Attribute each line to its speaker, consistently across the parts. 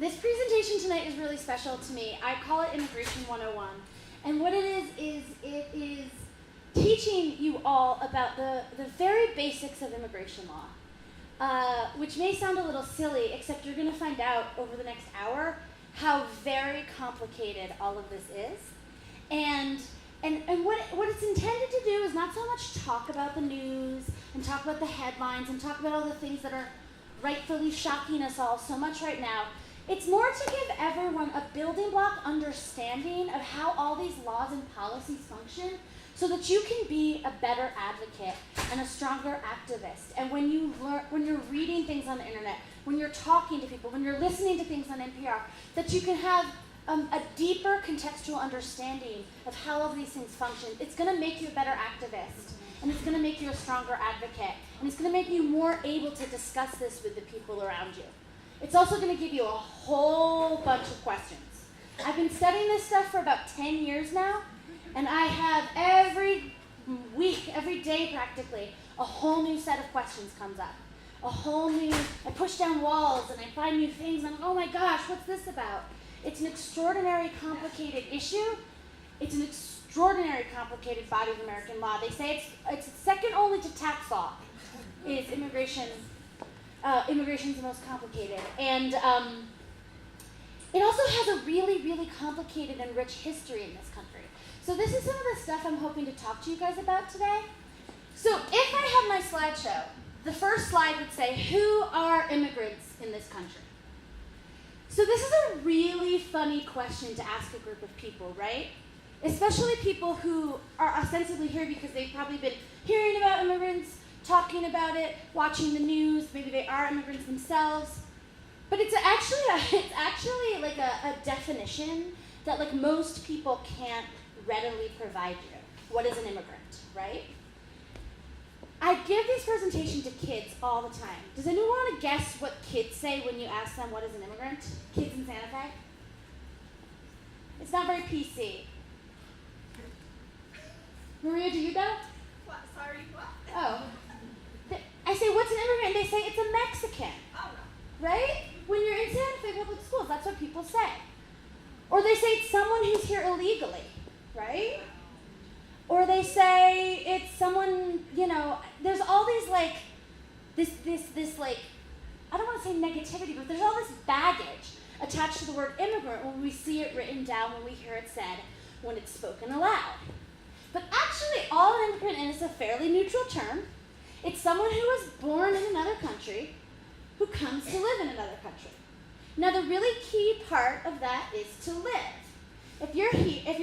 Speaker 1: This presentation tonight is really special to me. I call it Immigration 101. And what it is teaching you all about the very basics of immigration law, which may sound a little silly, except you're going to find out over the next hour how very complicated all of this is. And what it's intended to do is not so much talk about the news and talk about the headlines and talk about all the things that are rightfully shocking us all so much right now. It's more to give everyone a building block understanding of how all these laws and policies function so that you can be a better advocate and a stronger activist. And when you're reading things on the internet, when you're talking to people, when you're listening to things on NPR, that you can have a deeper contextual understanding of how all of these things function. It's going to make you a better activist, and it's going to make you a stronger advocate, and it's going to make you more able to discuss this with the people around you. It's also going to give you a whole bunch of questions. I've been studying this stuff for about 10 years now, and I have every week, every day practically, a whole new set of questions comes up. I push down walls and I find new things, and I'm like, oh my gosh, what's this about? It's an extraordinary complicated issue. It's an extraordinary complicated body of American law. They say it's second only to tax law, is immigration. Immigration's the most complicated. And it also has a really, really complicated and rich history in this country. So this is some of the stuff I'm hoping to talk to you guys about today. So if I had my slideshow, the first slide would say, who are immigrants in this country? So this is a really funny question to ask a group of people, right? Especially people who are ostensibly here because they've probably been hearing about immigrants, talking about it, watching the news, maybe they are immigrants themselves. But it's actually like a definition that like most people can't readily provide you. What is an immigrant, right? I give these presentations to kids all the time. Does anyone want to guess what kids say when you ask them what is an immigrant? Kids in Santa Fe? It's not very PC. Maria, do you go?
Speaker 2: What? Sorry, what?
Speaker 1: Oh. I say, what's an immigrant? And they say, it's a Mexican.
Speaker 2: Oh, no.
Speaker 1: Right? When you're in Santa Fe public schools, that's what people say. Or they say it's someone who's here illegally, right? Or they say it's someone, there's all these like, this like, I don't want to say negativity, but there's all this baggage attached to the word immigrant when we see it written down, when we hear it said, when it's spoken aloud. But actually, all an immigrant is a fairly neutral term. It's someone who was born in another country who comes to live in another country. Now, the really key part of that is to live. If you're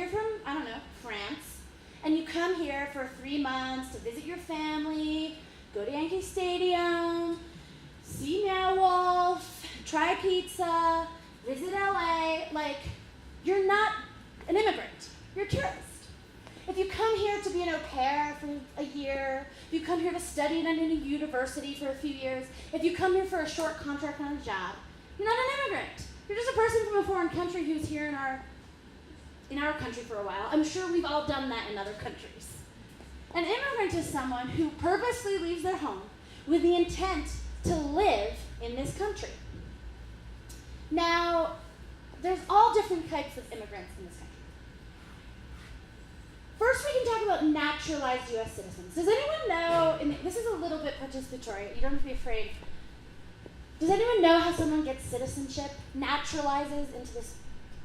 Speaker 1: from, I don't know, France, and you come here for 3 months to visit your family, go to Yankee Stadium, see Meow Wolf, try pizza, visit LA, you're not an immigrant, you're a tourist. If you come here to be an au pair for a year, if you come here to study at a university for a few years, if you come here for a short contract on a job, you're not an immigrant. You're just a person from a foreign country who's here in our country for a while. I'm sure we've all done that in other countries. An immigrant is someone who purposely leaves their home with the intent to live in this country. Now, there's all different types of immigrants in this country. First, we can talk about naturalized U.S. citizens. Does anyone know, and this is a little bit participatory, you don't have to be afraid. Does anyone know how someone gets citizenship, naturalizes into this,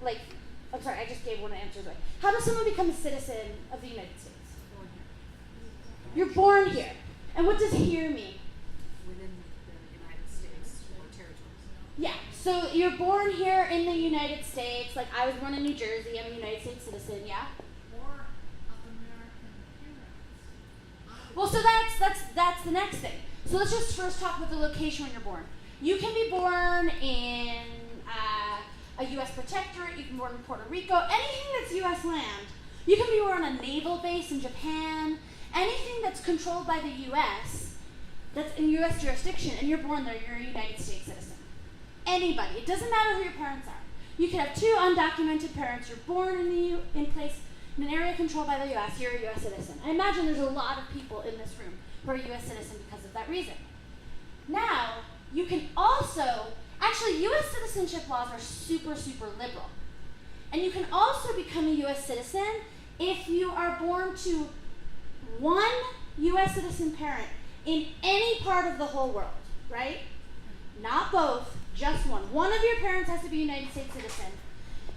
Speaker 1: I'm sorry, I just gave one answer away. How does someone become a citizen of the United States?
Speaker 3: Born here.
Speaker 1: You're born here. And what does here mean?
Speaker 3: Within the United States or territories.
Speaker 1: Yeah, so you're born here in the United States. Like I was born in New Jersey, I'm a United States citizen, yeah?
Speaker 2: Or of American parents.
Speaker 1: Well, so that's the next thing. So let's just first talk about the location when you're born. You can be born in a U.S. protectorate, you can be born in Puerto Rico, anything that's U.S. land. You can be born on a naval base in Japan, anything that's controlled by the U.S., that's in U.S. jurisdiction, and you're born there, you're a United States citizen. Anybody, it doesn't matter who your parents are. You could have 2 undocumented parents, you're born in an area controlled by the U.S., you're a U.S. citizen. I imagine there's a lot of people in this room who are U.S. citizens because of that reason. Now, you can also Actually, U.S. citizenship laws are super, super liberal. And you can also become a U.S. citizen if you are born to one U.S. citizen parent in any part of the whole world, right? Not both, just one. One of your parents has to be a United States citizen.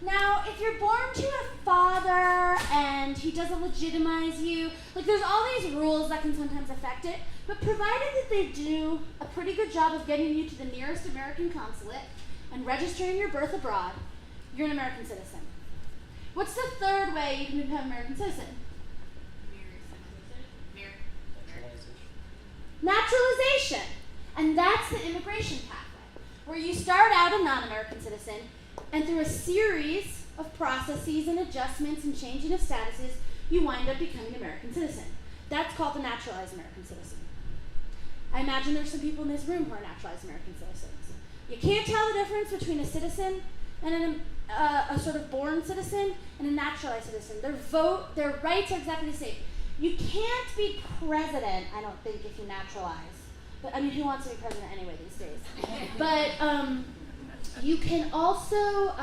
Speaker 1: Now, if you're born to a father and he doesn't legitimize you, like there's all these rules that can sometimes affect it, but provided that they do a pretty good job of getting you to the nearest American consulate and registering your birth abroad, you're an American citizen. What's the third way you can become an American citizen? Naturalization. And that's the immigration pathway, where you start out a non-American citizen, and through a series of processes and adjustments and changing of statuses, you wind up becoming an American citizen. That's called the naturalized American citizen. I imagine there's some people in this room who are naturalized American citizens. You can't tell the difference between a citizen and a sort of born citizen and a naturalized citizen. Their rights are exactly the same. You can't be president, I don't think, if you naturalize. But I mean, who wants to be president anyway these days? But you can also,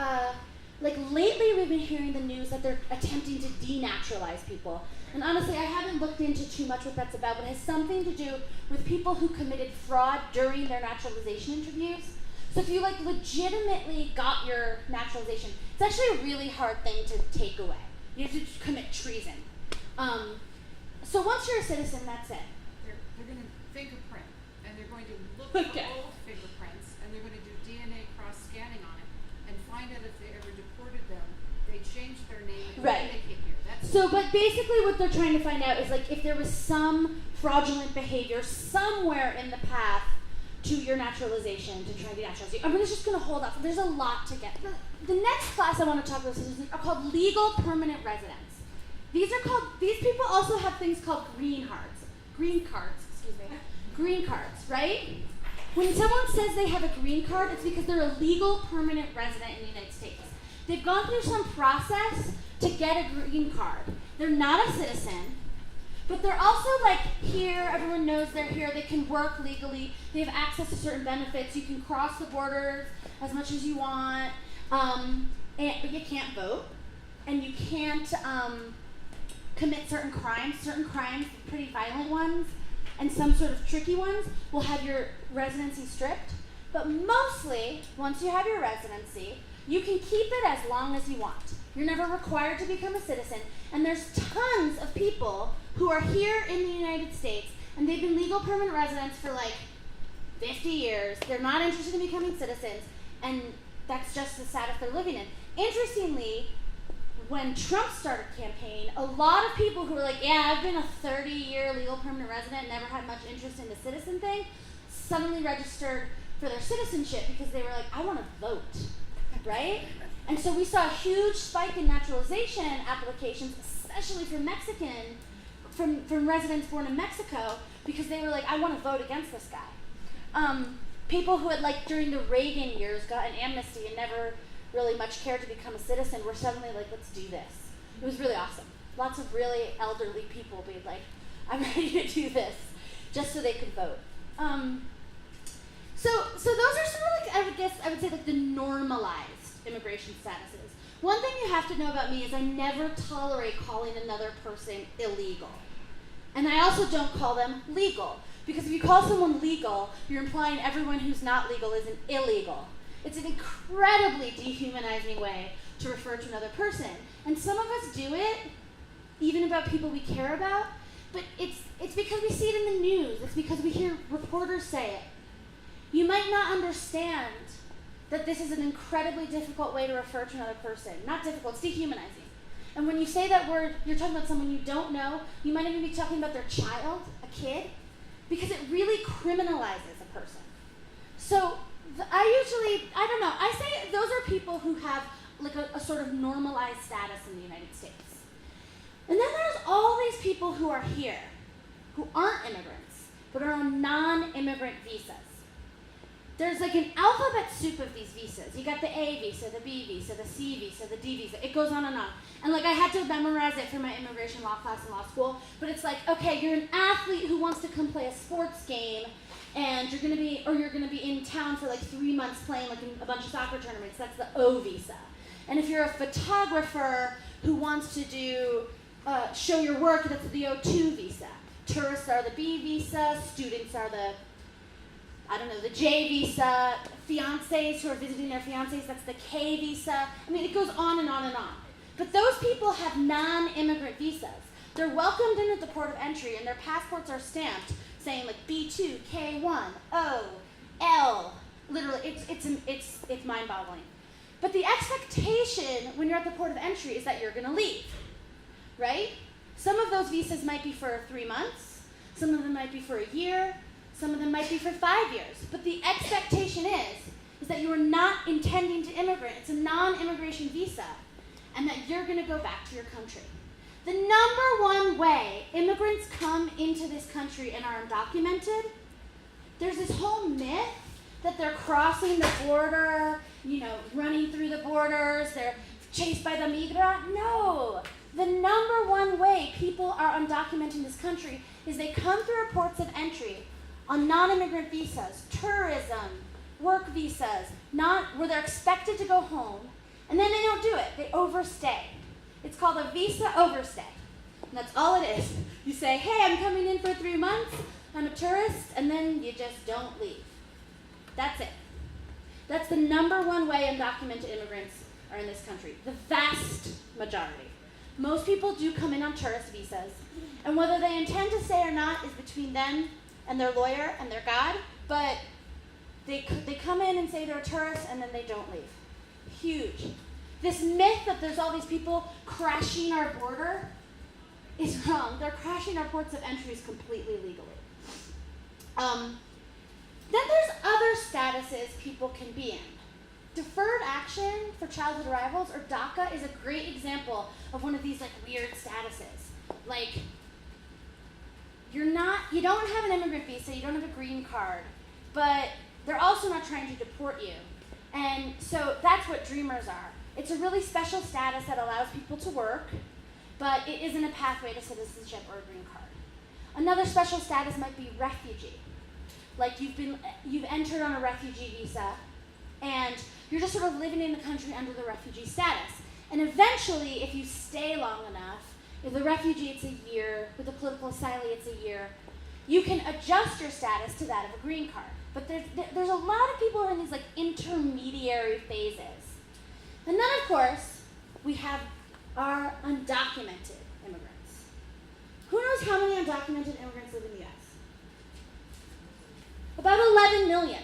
Speaker 1: like lately we've been hearing the news that they're attempting to denaturalize people. And honestly, I haven't looked into too much what that's about, but it has something to do with people who committed fraud during their naturalization interviews. So if you like legitimately got your naturalization, it's actually a really hard thing to take away. You have to commit treason. So once you're a citizen, that's it.
Speaker 3: They're going to fingerprint, and they're going to look
Speaker 1: Okay.
Speaker 3: for old fingerprints, and they're going to do DNA cross-scanning on it, and find out if they ever deported them. They changed their name and
Speaker 1: Right.
Speaker 3: when they came here. That's
Speaker 1: So, but basically what they're trying to find out is like if there was some fraudulent behavior somewhere in the path to your naturalization to try and denaturalize you. I'm just going to hold off. There's a lot to get. The next class I want to talk about are called legal permanent residents. These people also have things called green cards, right? When someone says they have a green card, it's because they're a legal permanent resident in the United States. They've gone through some process to get a green card. They're not a citizen, but they're also like here, everyone knows they're here, they can work legally, they have access to certain benefits, you can cross the borders as much as you want, but you can't vote, and you can't commit certain crimes, pretty violent ones, and some sort of tricky ones will have your residency stripped. But mostly, once you have your residency, you can keep it as long as you want. You're never required to become a citizen. And there's tons of people who are here in the United States, and they've been legal permanent residents for like 50 years. They're not interested in becoming citizens, and that's just the status they're living in. Interestingly, when Trump started campaigning, a lot of people who were like, yeah, I've been a 30-year legal permanent resident, never had much interest in the citizen thing, suddenly registered for their citizenship because they were like, I want to vote, right? And so we saw a huge spike in naturalization applications, especially from residents born in Mexico, because they were like, I want to vote against this guy. People who had, like, during the Reagan years got an amnesty and never really much cared to become a citizen were suddenly like, let's do this. It was really awesome. Lots of really elderly people being like, I'm ready to do this, just so they could vote. So those are sort of like, I would say like the normalized immigration statuses. One thing you have to know about me is I never tolerate calling another person illegal. And I also don't call them legal. Because if you call someone legal, you're implying everyone who's not legal is an illegal. It's an incredibly dehumanizing way to refer to another person. And some of us do it, even about people we care about, but it's because we see it in the news. It's because we hear reporters say it. You might not understand that this is an incredibly difficult way to refer to another person. Not difficult, it's dehumanizing. And when you say that word, you're talking about someone you don't know. You might even be talking about their child, a kid, because it really criminalizes a person. So I say those are people who have like a sort of normalized status in the United States. And then there's all these people who are here, who aren't immigrants, but are on non-immigrant visas. There's like an alphabet soup of these visas. You got the A visa, the B visa, the C visa, the D visa. It goes on and on. And like I had to memorize it for my immigration law class in law school, but it's like, okay, you're an athlete who wants to come play a sports game, and you're gonna be in town for like 3 months playing like in a bunch of soccer tournaments. That's the O visa. And if you're a photographer who wants to do show your work, that's the O2 visa. Tourists are the B visa. Students are the the J visa. Fiancés who are visiting their fiancés, that's the K visa. I mean, it goes on and on and on. But those people have non-immigrant visas. They're welcomed in at the port of entry, and their passports are stamped saying like B2, K1, O, L. Literally, it's mind-boggling. But the expectation when you're at the port of entry is that you're going to leave, right? Some of those visas might be for 3 months. Some of them might be for a year. Some of them might be for 5 years. But the expectation is that you are not intending to immigrate. It's a non-immigration visa, and that you're going to go back to your country. The number one way immigrants come into this country and are undocumented, there's this whole myth that they're crossing the border, running through the borders, they're chased by the migra. No. The number one way people are undocumented in this country is they come through our ports of entry on non-immigrant visas, tourism, work visas, where they're expected to go home, and then they don't do it. They overstay. It's called a visa overstay. And that's all it is. You say, hey, I'm coming in for 3 months, I'm a tourist, and then you just don't leave. That's it. That's the number one way undocumented immigrants are in this country. The vast majority. Most people do come in on tourist visas, and whether they intend to stay or not is between them and their lawyer and their God, but they come in and say they're a tourist, and then they don't leave. Huge. This myth that there's all these people crashing our border is wrong. They're crashing our ports of entries completely legally. Then there's other statuses people can be in. Deferred action for childhood arrivals, or DACA, is a great example of one of these weird statuses. Like, you don't have an immigrant visa, you don't have a green card, but they're also not trying to deport you. And so that's what Dreamers are. It's a really special status that allows people to work, but it isn't a pathway to citizenship or a green card. Another special status might be refugee. Like you've entered on a refugee visa, and you're just sort of living in the country under the refugee status. And eventually, if you stay long enough, if the refugee it's a year, with the political asylee it's a year, you can adjust your status to that of a green card. But there's a lot of people who are in these intermediary phases. And then, of course, we have our undocumented immigrants. Who knows how many undocumented immigrants live in the U.S.? About 11 million.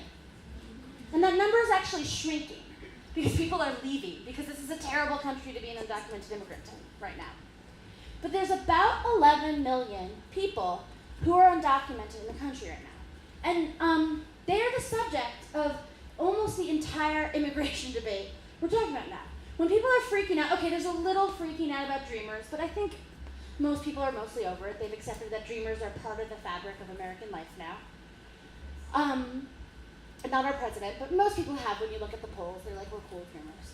Speaker 1: And that number is actually shrinking because people are leaving, because this is a terrible country to be an undocumented immigrant in right now. But there's about 11 million people who are undocumented in the country right now. And they are the subject of almost the entire immigration debate we're talking about now. When people are freaking out, okay, there's a little freaking out about Dreamers, but I think most people are mostly over it. They've accepted that Dreamers are part of the fabric of American life now. Not our president, but most people have. When you look at the polls, they're like, we're cool Dreamers.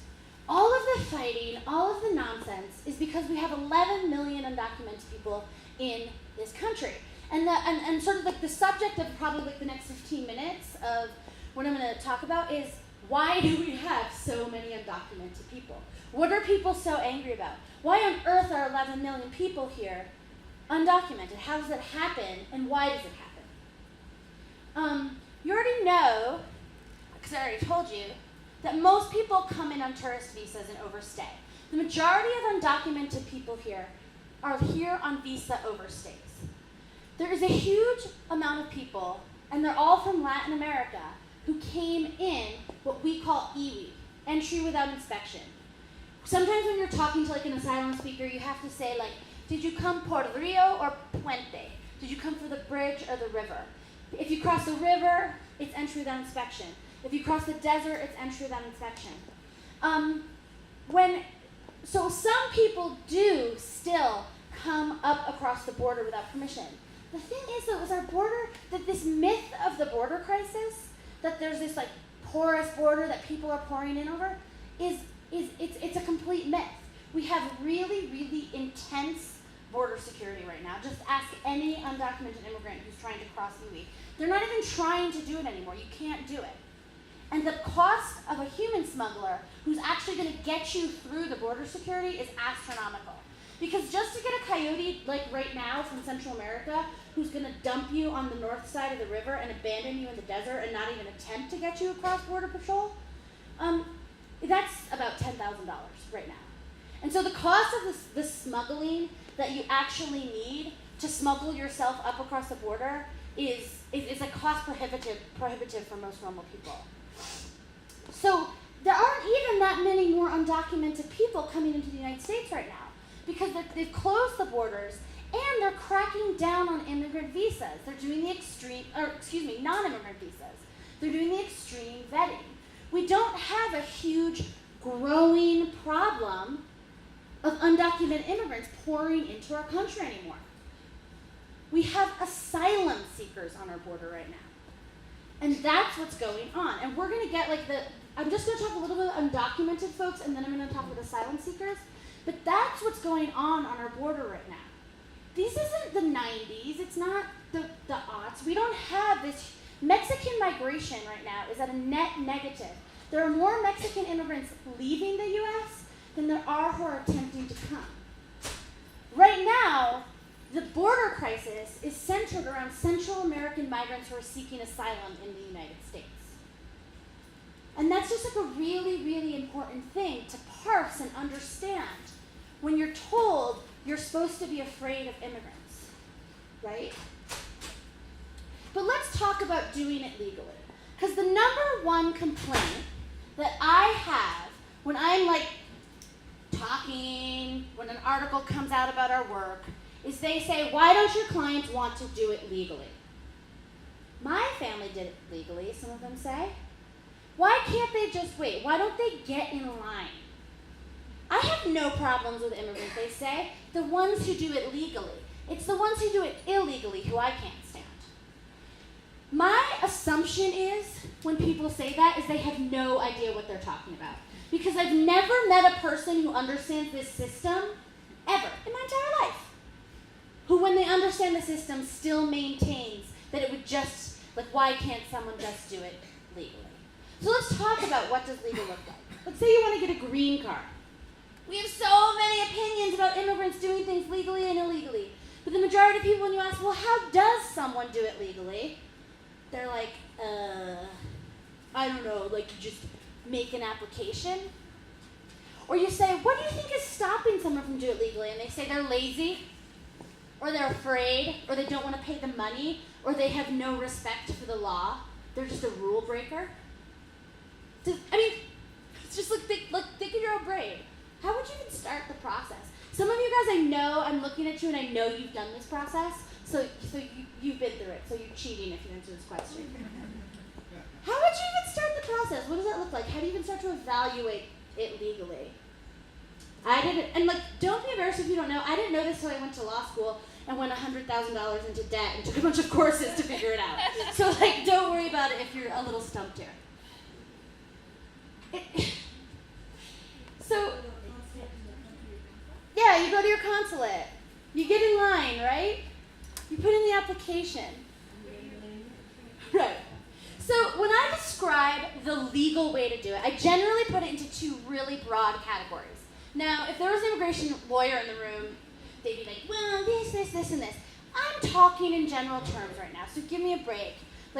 Speaker 1: All of the fighting, all of the nonsense is because we have 11 million undocumented people in this country. And sort of the subject of probably the next 15 minutes of what I'm going to talk about is, why do we have so many undocumented people? What are people so angry about? Why on earth are 11 million people here undocumented? How does it happen, and why does it happen? You already know, because I already told you, that most people come in on tourist visas and overstay. The majority of undocumented people here are here on visa overstays. There is a huge amount of people, and they're all from Latin America, who came in what we call EWI, entry without inspection. Sometimes when you're talking to an asylum speaker, you have to say did you come por rio or puente? Did you come for the bridge or the river? If you cross the river, it's entry without inspection. If you cross the desert, it's entry without inspection. So some people do still come up across the border without permission. The thing is, though, is our border, that this myth of the border crisis, that there's this porous border that people are pouring in over, it's a complete myth. We have really, really intense border security right now. Just ask any undocumented immigrant who's trying to cross UE. They're not even trying to do it anymore. You can't do it. And the cost of a human smuggler who's actually going to get you through the border security is astronomical. Because just to get a coyote, like right now from Central America, who's going to dump you on the north side of the river and abandon you in the desert and not even attempt to get you across Border Patrol, that's about $10,000 right now. And so the cost of the smuggling that you actually need to smuggle yourself up across the border is a cost prohibitive for most normal people. So there aren't even that many more undocumented people coming into the United States right now because they've closed the borders and they're cracking down on immigrant visas. They're doing the non-immigrant visas. They're doing the extreme vetting. We don't have a huge growing problem of undocumented immigrants pouring into our country anymore. We have asylum seekers on our border right now. And that's what's going on. And we're going to get I'm just going to talk a little bit about undocumented folks, and then I'm going to talk about asylum seekers. But that's what's going on our border right now. This isn't the 90s. It's not the aughts. We don't have this. Mexican migration right now is at a net negative. There are more Mexican immigrants leaving the U.S. than there are who are attempting to come. Right now, the border crisis is centered around Central American migrants who are seeking asylum in the United States. And that's just like a really, really important thing to parse and understand when you're told you're supposed to be afraid of immigrants, right? But let's talk about doing it legally. Because the number one complaint that I have when I'm talking, when an article comes out about our work, is they say, why don't your clients want to do it legally? My family did it legally, some of them say. Why can't they just wait? Why don't they get in line? I have no problems with immigrants, they say. The ones who do it legally. It's the ones who do it illegally who I can't stand. My assumption is, when people say that, is they have no idea what they're talking about. Because I've never met a person who understands this system, ever, in my entire life, who, when they understand the system, still maintains that it would just, why can't someone just do it legally? So let's talk about what does legal look like. Let's say you want to get a green card. We have so many opinions about immigrants doing things legally and illegally. But the majority of people, when you ask, well, how does someone do it legally? They're like, I don't know, you just make an application? Or you say, what do you think is stopping someone from doing it legally? And they say they're lazy, or they're afraid, or they don't want to pay the money, or they have no respect for the law. They're just a rule breaker. It's just think in your own brain. How would you even start the process? Some of you guys, I know, I'm looking at you and I know you've done this process, so you've been through it, so you're cheating if you answer this question. How would you even start the process? What does that look like? How do you even start to evaluate it legally? I didn't, and don't be embarrassed if you don't know. I didn't know this until I went to law school and went $100,000 into debt and took a bunch of courses to figure it out. So don't worry about it if you're a little stumped here. So, yeah, you go to your consulate. You get in line, right? You put in the application. Right. So when I describe the legal way to do it, I generally put it into two really broad categories. Now, if there was an immigration lawyer in the room, they'd be like, well, this, and this. I'm talking in general terms right now, so give me a break.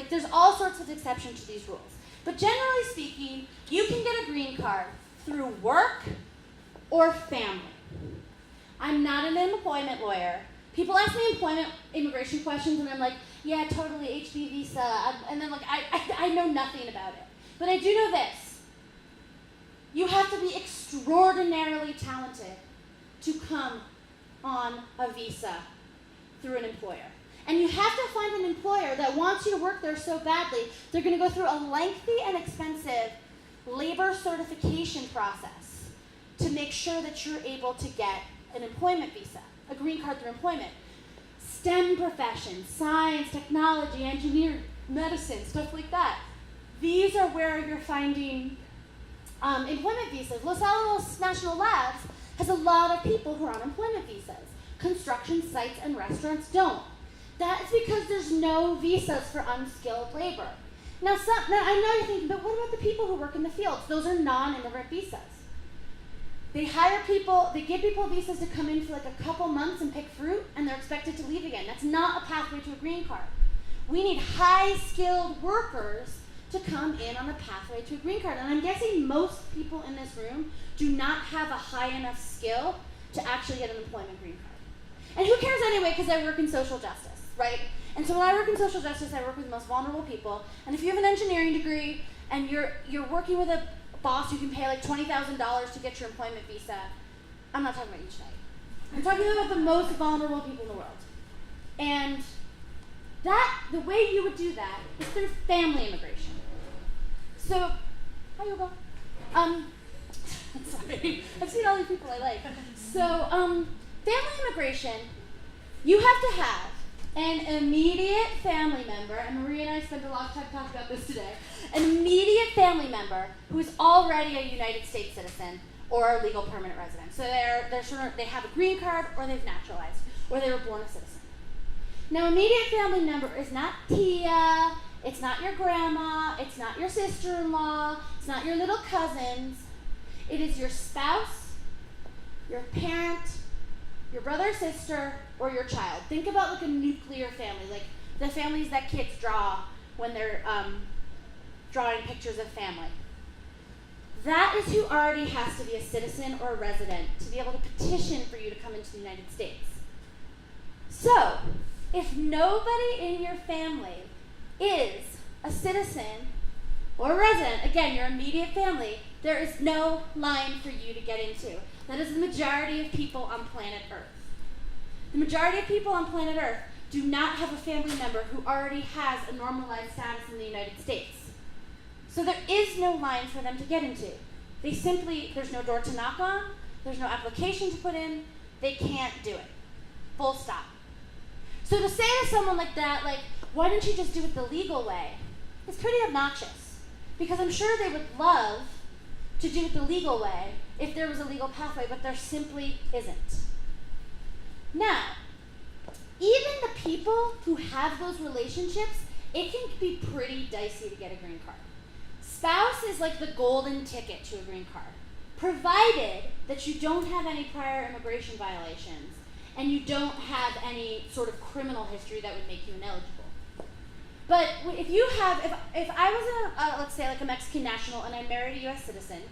Speaker 1: There's all sorts of exceptions to these rules. But generally speaking, you can get a green card through work or family. I'm not an employment lawyer. People ask me immigration questions, and I'm like, yeah, totally, HB visa. And then I know nothing about it. But I do know this. You have to be extraordinarily talented to come on a visa through an employer. And you have to find an employer that wants you to work there so badly, they're going to go through a lengthy and expensive labor certification process to make sure that you're able to get an employment visa, a green card through employment. STEM professions, science, technology, engineering, medicine, stuff like that. These are where you're finding employment visas. Los Alamos National Labs has a lot of people who are on employment visas. construction sites and restaurants don't. That's because there's no visas for unskilled labor. Now I know you're thinking, but what about the people who work in the fields? Those are non-immigrant visas. They hire people, they give people visas to come in for like a couple months and pick fruit, and they're expected to leave again. That's not a pathway to a green card. We need high-skilled workers to come in on a pathway to a green card. And I'm guessing most people in this room do not have a high enough skill to actually get an employment green card. And who cares anyway, because I work in social justice, right? And so when I work in social justice, I work with the most vulnerable people. And if you have an engineering degree and you're working with a boss who can pay like $20,000 to get your employment visa, I'm not talking about you tonight. I'm talking about the most vulnerable people in the world. And the way you would do that is through family immigration. So, hi Yoga. Sorry, I've seen all these people I like. So, family immigration, you have to have an immediate family member, and Maria and I spent a lot of time talking about this today, an immediate family member who is already a United States citizen or a legal permanent resident. So they have a green card, or they've naturalized, or they were born a citizen. Now, immediate family member is not Tia, it's not your grandma, it's not your sister-in-law, it's not your little cousins. It is your spouse, your parent, your brother or sister, or your child. Think about like a nuclear family, like the families that kids draw when they're drawing pictures of family. That is who already has to be a citizen or a resident to be able to petition for you to come into the United States. So, if nobody in your family is a citizen or a resident, again, your immediate family, there is no line for you to get into. That is the majority of people on planet Earth. The majority of people on planet Earth do not have a family member who already has a normalized status in the United States. So there is no line for them to get into. There's no door to knock on, there's no application to put in, they can't do it. Full stop. So to say to someone like that, like, why don't you just do it the legal way? It's pretty obnoxious. Because I'm sure they would love to do it the legal way if there was a legal pathway, but there simply isn't. Now, even the people who have those relationships, it can be pretty dicey to get a green card. Spouse is like the golden ticket to a green card, provided that you don't have any prior immigration violations and you don't have any sort of criminal history that would make you ineligible. But if you have, if I was let's say like a Mexican national and I married a U.S. citizen,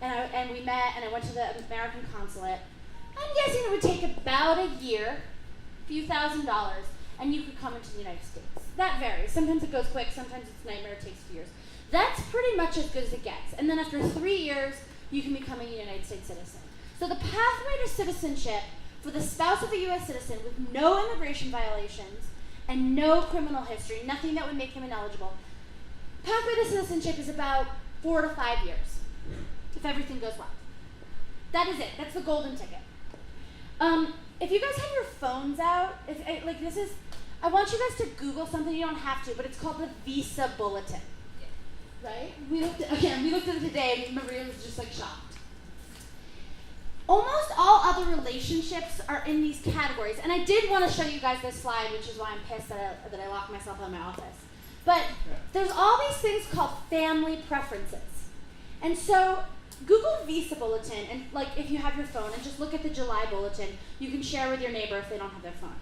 Speaker 1: and we met and I went to the American consulate, I'm guessing it would take about a year, a few $1,000s, and you could come into the United States. That varies. Sometimes it goes quick, sometimes it's a nightmare, it takes years. That's pretty much as good as it gets. And then after 3 years, you can become a United States citizen. So the pathway to citizenship for the spouse of a U.S. citizen with no immigration violations and no criminal history, nothing that would make them ineligible, pathway to citizenship is about 4 to 5 years, if everything goes well. That is it. That's the golden ticket. If you guys have your phones out, I want you guys to Google something. You don't have to, but it's called the Visa Bulletin. Right? We looked at it today, and Maria was just like shocked. Almost all other relationships are in these categories, and I did want to show you guys this slide, which is why I'm pissed that I locked myself out of my office. But there's all these things called family preferences, and so Google Visa Bulletin, and like if you have your phone, and just look at the July bulletin. You can share with your neighbor if they don't have their phone.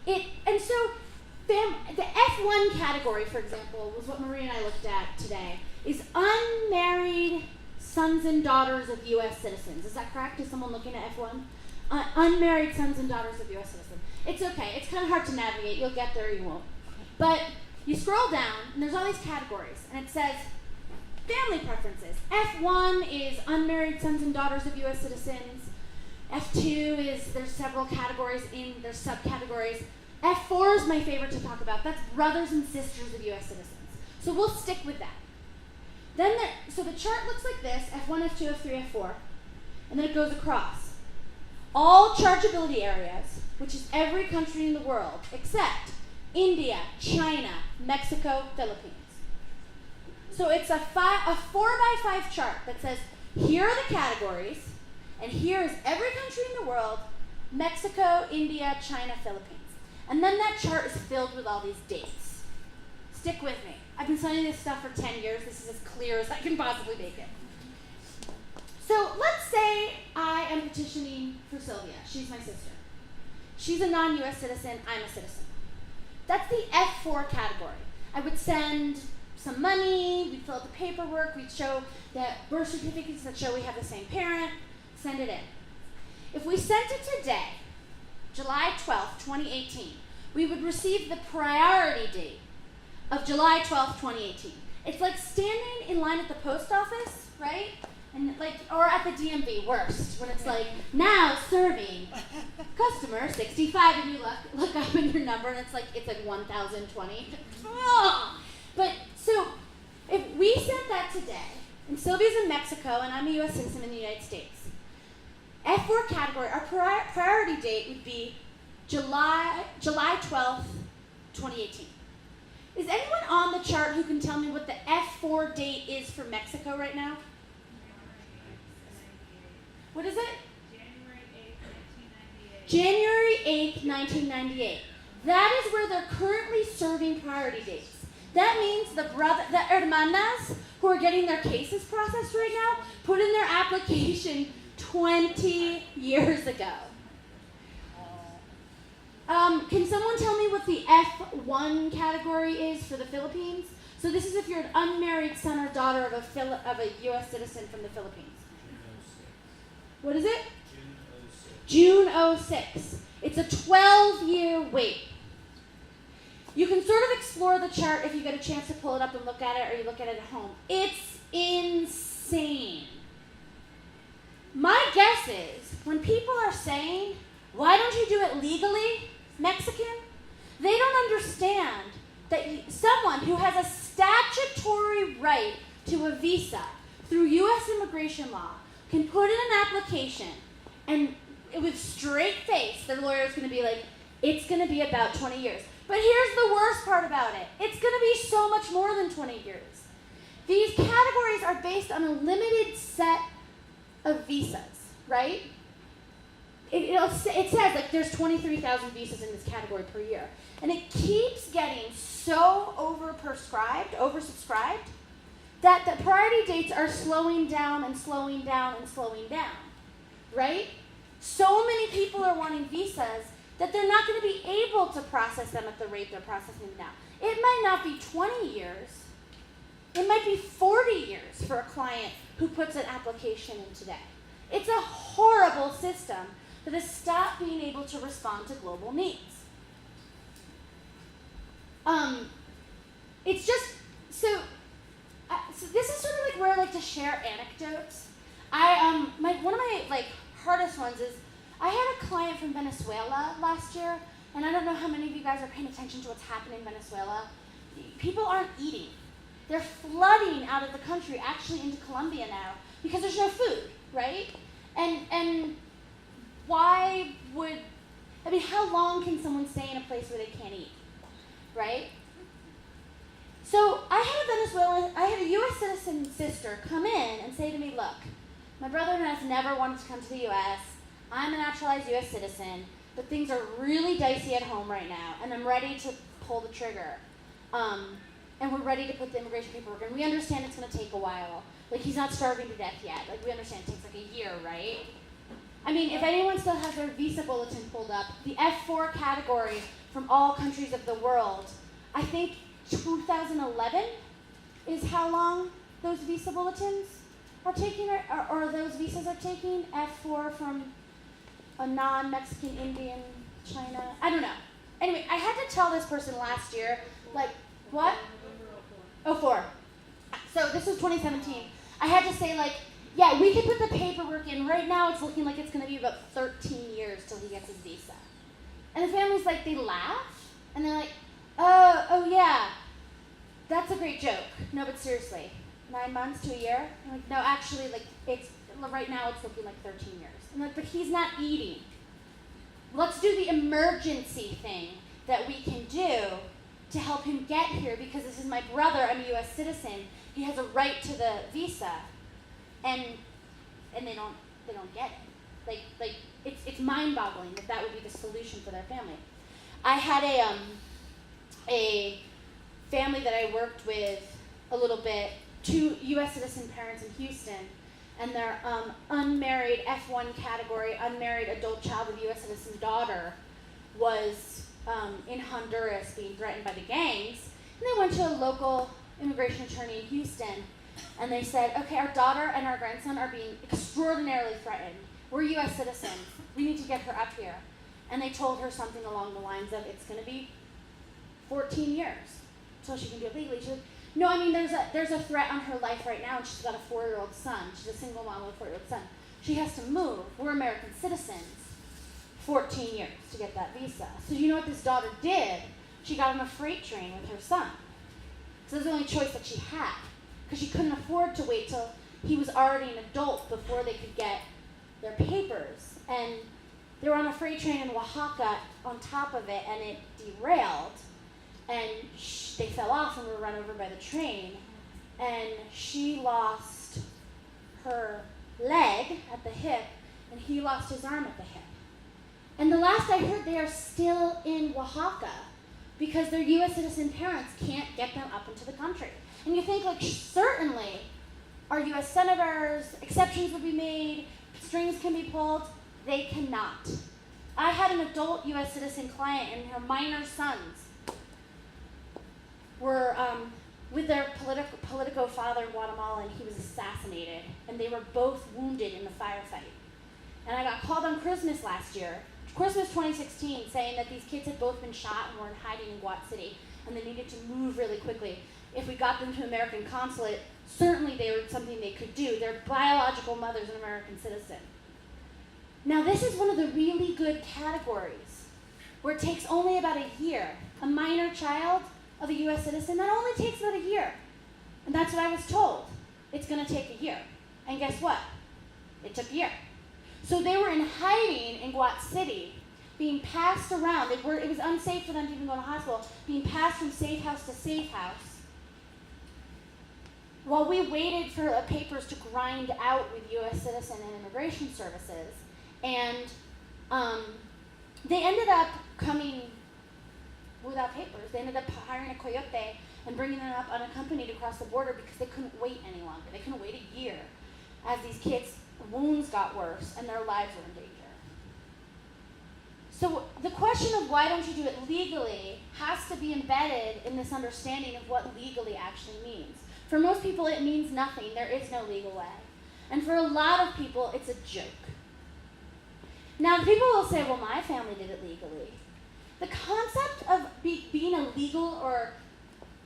Speaker 1: The F1 category, for example, was what Maria and I looked at today, is unmarried sons and daughters of U.S. citizens. Is that correct? Is someone looking at F1? Unmarried sons and daughters of U.S. citizens. It's okay. It's kind of hard to navigate. You'll get there or you won't. But you scroll down, and there's all these categories, and it says family preferences. F1 is unmarried sons and daughters of U.S. citizens. F2 is, there's several categories there's subcategories. F4 is my favorite to talk about. That's brothers and sisters of U.S. citizens. So we'll stick with that. So the chart looks like this, F1, F2, F3, F4, and then it goes across. All chargeability areas, which is every country in the world, except India, China, Mexico, Philippines. So it's a 4x5 chart that says, here are the categories, and here is every country in the world, Mexico, India, China, Philippines. And then that chart is filled with all these dates. Stick with me. I've been studying this stuff for 10 years. This is as clear as I can possibly make it. So let's say I am petitioning for Sylvia. She's my sister. She's a non-US citizen. I'm a citizen. That's the F4 category. I would send some money. We'd fill out the paperwork. We'd show that birth certificates that show we have the same parent. Send it in. If we sent it today, July 12th, 2018, we would receive the priority date of July 12th, 2018. It's like standing in line at the post office, right? And or at the DMV, worst, when it's like, now serving customer 65, and you look up in your number, and it's like 1020. But so if we sent that today, and Sylvia's in Mexico, and I'm a U.S. citizen in the United States, F4 category, our priority date would be July 12th, 2018. Is anyone on the chart who can tell me what the F4 date is for Mexico right now? What is it? January 8th, 1998. That is where they're currently serving priority dates. That means the hermanas who are getting their cases processed right now put in their application 20 years ago. Can someone tell me what the F1 category is for the Philippines? So this is if you're an unmarried son or daughter of a U.S. citizen from the Philippines. What is it? June 06. It's a 12-year wait. You can sort of explore the chart if you get a chance to pull it up and look at it, or you look at it at home. It's insane. My guess is when people are saying, why don't you do it legally, Mexican? They don't understand that someone who has a statutory right to a visa through U.S. immigration law can put in an application, and with straight face, the lawyer is going to be like, it's going to be about 20 years. But here's the worst part about it. It's going to be so much more than 20 years. These categories are based on a limited set of visas, right? It says like there's 23,000 visas in this category per year. And it keeps getting so oversubscribed, that the priority dates are slowing down and slowing down and slowing down, right? So many people are wanting visas that they're not going to be able to process them at the rate they're processing them now. It might not be 20 years. It might be 40 years for a client who puts an application in today. It's a horrible system that has stopped being able to respond to global needs. It's just, so this is sort of like where I like to share anecdotes. One of my hardest ones is, I had a client from Venezuela last year, and I don't know how many of you guys are paying attention to what's happening in Venezuela. People aren't eating. They're flooding out of the country, actually into Colombia now, because there's no food, right? And how long can someone stay in a place where they can't eat, right? So I had a U.S. citizen sister come in and say to me, look, my brother has never wanted to come to the U.S., I'm a naturalized U.S. citizen, but things are really dicey at home right now, and I'm ready to pull the trigger. And we're ready to put the immigration paperwork in. We understand it's going to take a while. He's not starving to death yet. We understand it takes a year, right? I mean, if anyone still has their Visa Bulletin pulled up, the F4 category from all countries of the world, I think 2011 is how long those Visa Bulletins are taking, or those visas are taking. F4 from a non-Mexican, Indian, China. I don't know. Anyway, I had to tell this person last year, what? 04. So this was 2017. I had to say, yeah, we can put the paperwork in. Right now it's looking like it's going to be about 13 years till he gets his visa. And the family's they laugh, and they're like, oh yeah, that's a great joke. No, but seriously, 9 months to a year? I'm like, no, actually, right now it's looking like 13 years. I'm like, but he's not eating. Let's do the emergency thing that we can do to help him get here, because this is my brother, I'm a U.S. citizen, he has a right to the visa, and they don't get it. Like it's mind-boggling that that would be the solution for their family. I had a family that I worked with a little bit, 2 U.S. citizen parents in Houston, and their unmarried F1 category, unmarried adult child of U.S. citizen daughter was in Honduras being threatened by the gangs. And they went to a local immigration attorney in Houston, and they said, okay, our daughter and our grandson are being extraordinarily threatened. We're U.S. citizens. We need to get her up here. And they told her something along the lines of, it's going to be 14 years until she can do it legally. She said, no, I mean, there's a threat on her life right now, and she's got a 4-year-old son. She's a single mom with a 4-year-old son. She has to move. We're American citizens. 14 years to get that visa. So you know what this daughter did? She got on a freight train with her son. So that was the only choice that she had, because she couldn't afford to wait till he was already an adult before they could get their papers. And they were on a freight train in Oaxaca on top of it, and it derailed. And they fell off and were run over by the train. And she lost her leg at the hip, and he lost his arm at the hip. And the last I heard, they are still in Oaxaca because their U.S. citizen parents can't get them up into the country. And you think, like, certainly our U.S. senators, exceptions would be made, strings can be pulled. They cannot. I had an adult U.S. citizen client, and her minor sons were with their politico father in Guatemala, and he was assassinated, and they were both wounded in the firefight. And I got called on Christmas last year, Christmas 2016, saying that these kids had both been shot and were in hiding in Guat City, and they needed to move really quickly. If we got them to American consulate, certainly they were something they could do. Their biological mother's an American citizen. Now, this is one of the really good categories where it takes only about a year. A minor child of a U.S. citizen, that only takes about a year. And that's what I was told. It's going to take a year. And guess what? It took a year. So they were in hiding in Guat City, being passed around. It was unsafe for them to even go to hospital, being passed from safe house to safe house, while we waited for papers to grind out with U.S. Citizen and Immigration Services. And they ended up coming without papers. They ended up hiring a coyote and bringing them up unaccompanied across the border because they couldn't wait any longer. They couldn't wait a year as these kids' wounds got worse and their lives were in danger. So the question of why don't you do it legally has to be embedded in this understanding of what legally actually means. For most people, it means nothing. There is no legal way. And for a lot of people, it's a joke. Now, people will say, well, my family did it legally. The concept of being a legal or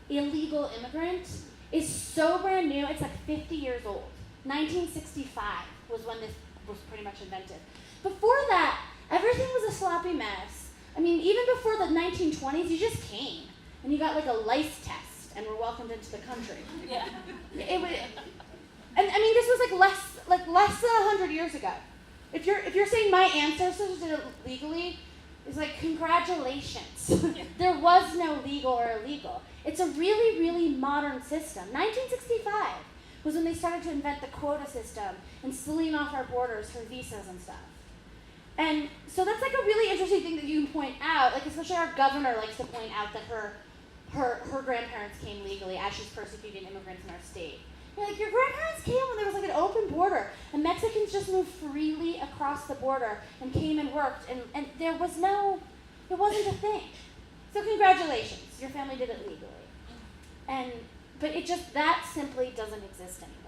Speaker 1: illegal immigrant is so brand new, it's like 50 years old. 1965 was when this was pretty much invented. Before that, everything was a sloppy mess. I mean, even before the 1920s, you just came, and you got like a lice test, and were welcomed into the country.
Speaker 4: Yeah.
Speaker 1: It was, and I mean, this was like less than 100 years ago. If you're saying my ancestors did it legally, it's like, congratulations. There was no legal or illegal. It's a really, really modern system. 1965 was when they started to invent the quota system and sealing off our borders for visas and stuff. And so that's like a really interesting thing that you can point out, like especially our governor likes to point out that her grandparents came legally as she's persecuting immigrants in our state. You're like, your grandparents came when there was like an open border, and Mexicans just moved freely across the border and came and worked, and there was no, it wasn't a thing. So congratulations, your family did it legally. But it just, that simply doesn't exist anymore.